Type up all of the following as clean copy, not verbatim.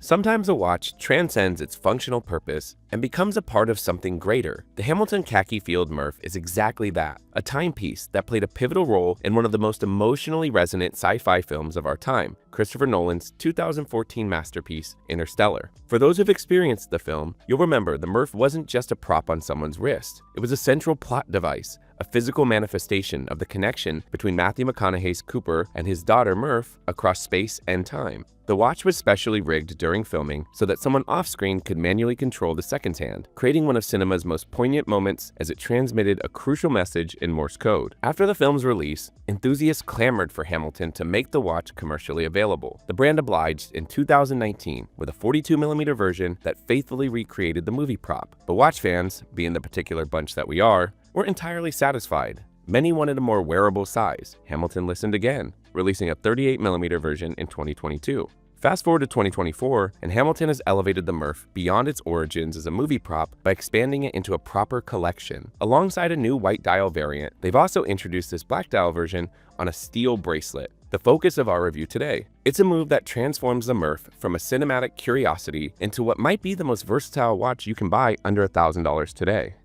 Sometimes a watch transcends its functional purpose and becomes a part of something greater. The Hamilton Khaki Field Murph is exactly that, a timepiece that played a pivotal role in one of the most emotionally resonant sci-fi films of our time, Christopher Nolan's 2014 masterpiece, Interstellar. For those who've experienced the film, you'll remember the Murph wasn't just a prop on someone's wrist. It was a central plot device, a physical manifestation of the connection between Matthew McConaughey's Cooper and his daughter Murph across space and time. The watch was specially rigged during filming so that someone off-screen could manually control the seconds hand, creating one of cinema's most poignant moments as it transmitted a crucial message in Morse code. After the film's release, enthusiasts clamored for Hamilton to make the watch commercially available. The brand obliged in 2019 with a 42mm version that faithfully recreated the movie prop. But watch fans, being the particular bunch that we are, weren't entirely satisfied. Many wanted a more wearable size. Hamilton listened again, releasing a 38mm version in 2022. Fast forward to 2024, and Hamilton has elevated the Murph beyond its origins as a movie prop by expanding it into a proper collection. Alongside a new white dial variant, they've also introduced this black dial version on a steel bracelet, the focus of our review today. It's a move that transforms the Murph from a cinematic curiosity into what might be the most versatile watch you can buy under $1,000 today.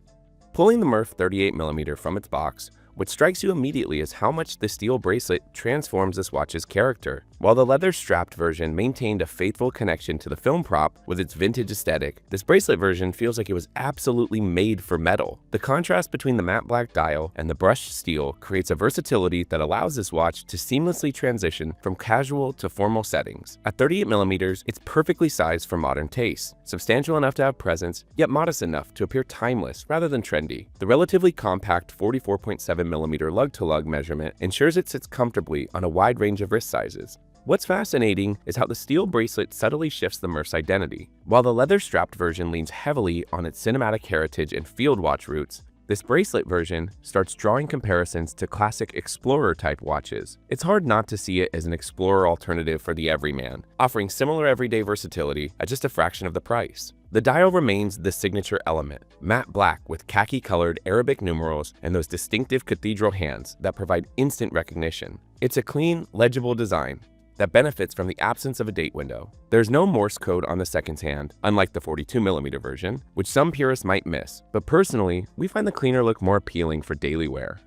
Pulling the Murph 38mm from its box, what strikes you immediately is how much the steel bracelet transforms this watch's character. While the leather-strapped version maintained a faithful connection to the film prop with its vintage aesthetic, this bracelet version feels like it was absolutely made for metal. The contrast between the matte black dial and the brushed steel creates a versatility that allows this watch to seamlessly transition from casual to formal settings. At 38mm, it's perfectly sized for modern tastes, substantial enough to have presence, yet modest enough to appear timeless rather than trendy. The relatively compact 44.7mm lug-to-lug measurement ensures it sits comfortably on a wide range of wrist sizes. What's fascinating is how the steel bracelet subtly shifts the Murph's identity. While the leather-strapped version leans heavily on its cinematic heritage and field watch roots, this bracelet version starts drawing comparisons to classic explorer-type watches. It's hard not to see it as an explorer alternative for the everyman, offering similar everyday versatility at just a fraction of the price. The dial remains the signature element, matte black with khaki-colored Arabic numerals and those distinctive cathedral hands that provide instant recognition. It's a clean, legible design that benefits from the absence of a date window. There's no Morse code on the seconds hand, unlike the 42mm version, which some purists might miss, but personally, we find the cleaner look more appealing for daily wear.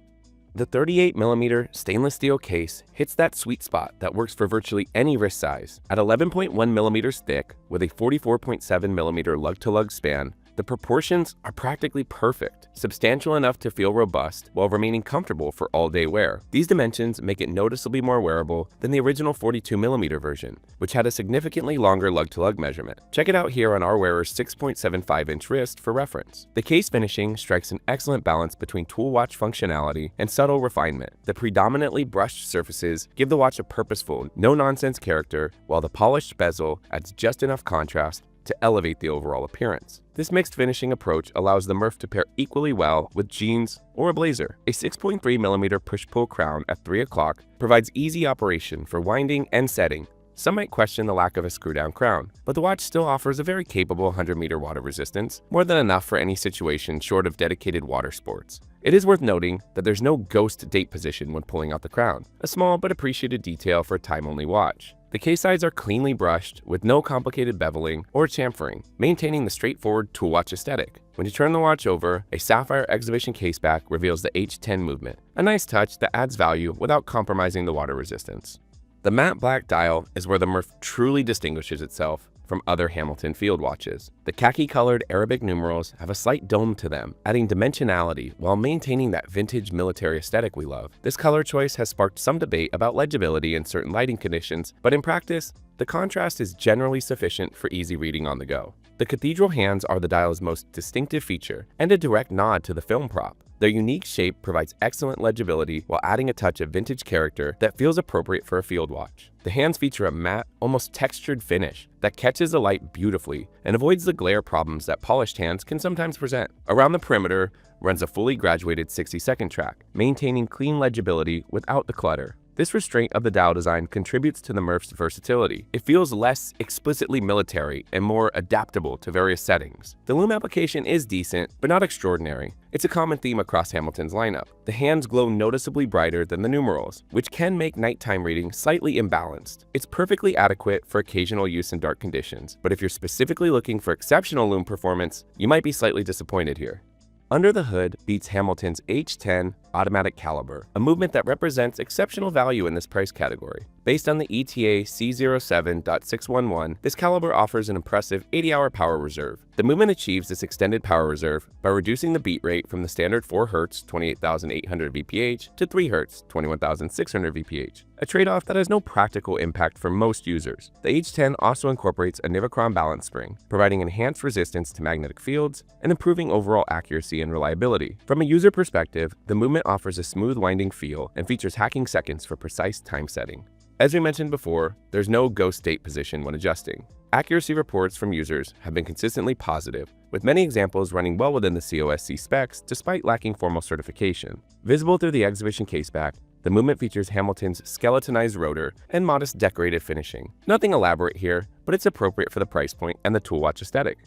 The 38mm stainless steel case hits that sweet spot that works for virtually any wrist size. At 11.1mm thick with a 44.7mm lug-to-lug span, the proportions are practically perfect, substantial enough to feel robust while remaining comfortable for all-day wear. These dimensions make it noticeably more wearable than the original 42mm version, which had a significantly longer lug-to-lug measurement. Check it out here on our wearer's 6.75-inch wrist for reference. The case finishing strikes an excellent balance between tool watch functionality and subtle refinement. The predominantly brushed surfaces give the watch a purposeful, no-nonsense character, while the polished bezel adds just enough contrast to elevate the overall appearance. This mixed finishing approach allows the Murph to pair equally well with jeans or a blazer. A 6.3mm push-pull crown at 3 o'clock provides easy operation for winding and setting. Some might question the lack of a screw-down crown, but the watch still offers a very capable 100-meter water resistance, more than enough for any situation short of dedicated water sports. It is worth noting that there's no ghost date position when pulling out the crown, a small but appreciated detail for a time-only watch. The case sides are cleanly brushed with no complicated beveling or chamfering, maintaining the straightforward tool watch aesthetic. When you turn the watch over, a sapphire exhibition caseback reveals the H10 movement, a nice touch that adds value without compromising the water resistance. The matte black dial is where the Murph truly distinguishes itself from other Hamilton field watches. The khaki-colored Arabic numerals have a slight dome to them, adding dimensionality while maintaining that vintage military aesthetic we love. This color choice has sparked some debate about legibility in certain lighting conditions, but in practice, the contrast is generally sufficient for easy reading on the go. The cathedral hands are the dial's most distinctive feature and a direct nod to the film prop. Their unique shape provides excellent legibility while adding a touch of vintage character that feels appropriate for a field watch. The hands feature a matte, almost textured finish that catches the light beautifully and avoids the glare problems that polished hands can sometimes present. Around the perimeter runs a fully graduated 60-second track, maintaining clean legibility without the clutter. This restraint of the dial design contributes to the Murph's versatility. It feels less explicitly military and more adaptable to various settings. The lume application is decent, but not extraordinary, It's a common theme across Hamilton's lineup. The hands glow noticeably brighter than the numerals, which can make nighttime reading slightly imbalanced. It's perfectly adequate for occasional use in dark conditions, but if you're specifically looking for exceptional lume performance, you might be slightly disappointed here. Under the hood beats Hamilton's H10 automatic caliber, a movement that represents exceptional value in this price category. Based on the ETA C07.611, this caliber offers an impressive 80-hour power reserve. The movement achieves this extended power reserve by reducing the beat rate from the standard 4 Hz 28,800 VPH to 3 Hz 21,600 VPH, a trade-off that has no practical impact for most users. The H10 also incorporates a Nivochron balance spring, providing enhanced resistance to magnetic fields and improving overall accuracy and reliability. From a user perspective, the movement offers a smooth winding feel and features hacking seconds for precise time setting. As we mentioned before, there's no go state position when adjusting. Accuracy reports from users have been consistently positive, with many examples running well within the COSC specs despite lacking formal certification. Visible through the exhibition caseback, the movement features Hamilton's skeletonized rotor and modest decorated finishing. Nothing elaborate here, but it's appropriate for the price point and the tool watch aesthetic.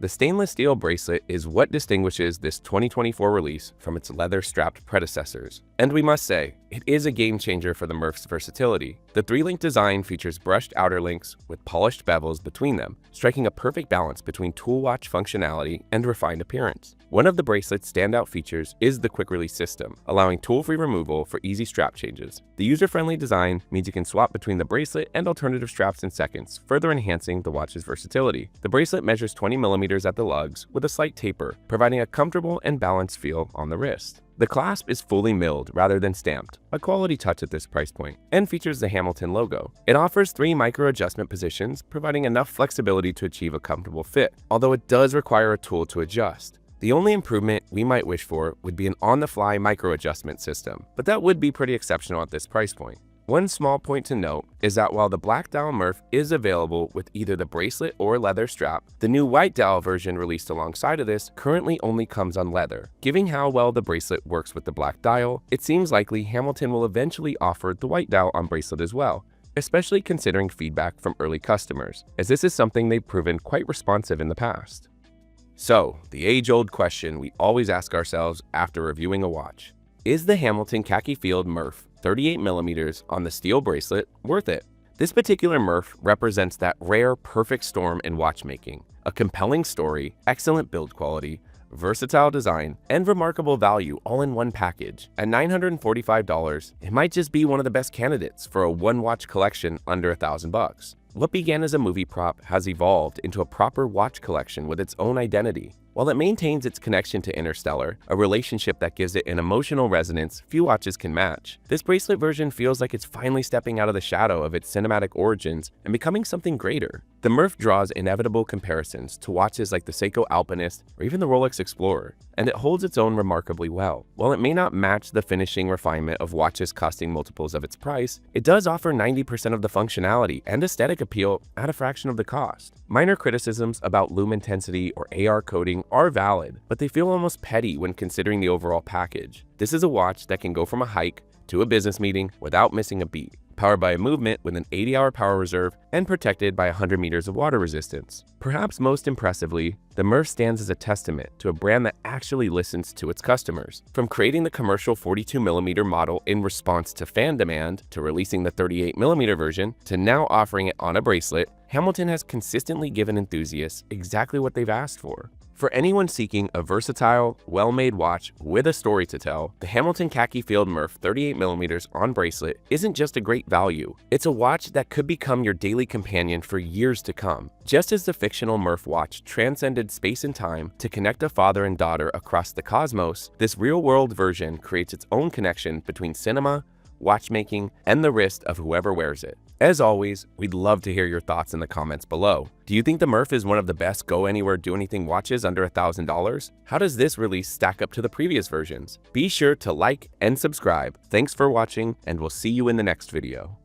The stainless steel bracelet is what distinguishes this 2024 release from its leather-strapped predecessors. And we must say, it is a game changer for the Murph's versatility. The 3-link design features brushed outer links with polished bevels between them, striking a perfect balance between tool watch functionality and refined appearance. One of the bracelet's standout features is the quick-release system, allowing tool-free removal for easy strap changes. The user-friendly design means you can swap between the bracelet and alternative straps in seconds, further enhancing the watch's versatility. The bracelet measures 20 millimeters at the lugs with a slight taper, providing a comfortable and balanced feel on the wrist. The clasp is fully milled rather than stamped, a quality touch at this price point, and features the Hamilton logo. It offers 3 micro-adjustment positions, providing enough flexibility to achieve a comfortable fit, although it does require a tool to adjust. The only improvement we might wish for would be an on-the-fly micro-adjustment system, but that would be pretty exceptional at this price point. One small point to note is that while the black dial Murph is available with either the bracelet or leather strap, the new white dial version released alongside of this currently only comes on leather. Given how well the bracelet works with the black dial, it seems likely Hamilton will eventually offer the white dial on bracelet as well, especially considering feedback from early customers, as this is something they've proven quite responsive in the past. So, the age-old question we always ask ourselves after reviewing a watch: is the Hamilton Khaki Field Murph 38mm on the steel bracelet worth it? This particular Murph represents that rare perfect storm in watchmaking: a compelling story, excellent build quality, versatile design, and remarkable value all in one package. At $945, it might just be one of the best candidates for a one-watch collection under $1,000. What began as a movie prop has evolved into a proper watch collection with its own identity. While it maintains its connection to Interstellar, a relationship that gives it an emotional resonance few watches can match, this bracelet version feels like it's finally stepping out of the shadow of its cinematic origins and becoming something greater. The Murph draws inevitable comparisons to watches like the Seiko Alpinist or even the Rolex Explorer, and it holds its own remarkably well. While it may not match the finishing refinement of watches costing multiples of its price, it does offer 90% of the functionality and aesthetic appeal at a fraction of the cost. Minor criticisms about lume intensity or AR coding are valid, but they feel almost petty when considering the overall package. This is a watch that can go from a hike to a business meeting without missing a beat, powered by a movement with an 80-hour power reserve and protected by 100 meters of water resistance. Perhaps most impressively, the Murph stands as a testament to a brand that actually listens to its customers. From creating the commercial 42mm model in response to fan demand, to releasing the 38mm version, to now offering it on a bracelet, Hamilton has consistently given enthusiasts exactly what they've asked for. For anyone seeking a versatile, well-made watch with a story to tell, the Hamilton Khaki Field Murph 38mm on bracelet isn't just a great value, it's a watch that could become your daily companion for years to come. Just as the fictional Murph watch transcended space and time to connect a father and daughter across the cosmos, this real-world version creates its own connection between cinema, watchmaking, and the wrist of whoever wears it. As always, we'd love to hear your thoughts in the comments below. Do you think the Murph is one of the best go-anywhere do-anything watches under $1,000? How does this release stack up to the previous versions? Be sure to like and subscribe. Thanks for watching, and we'll see you in the next video.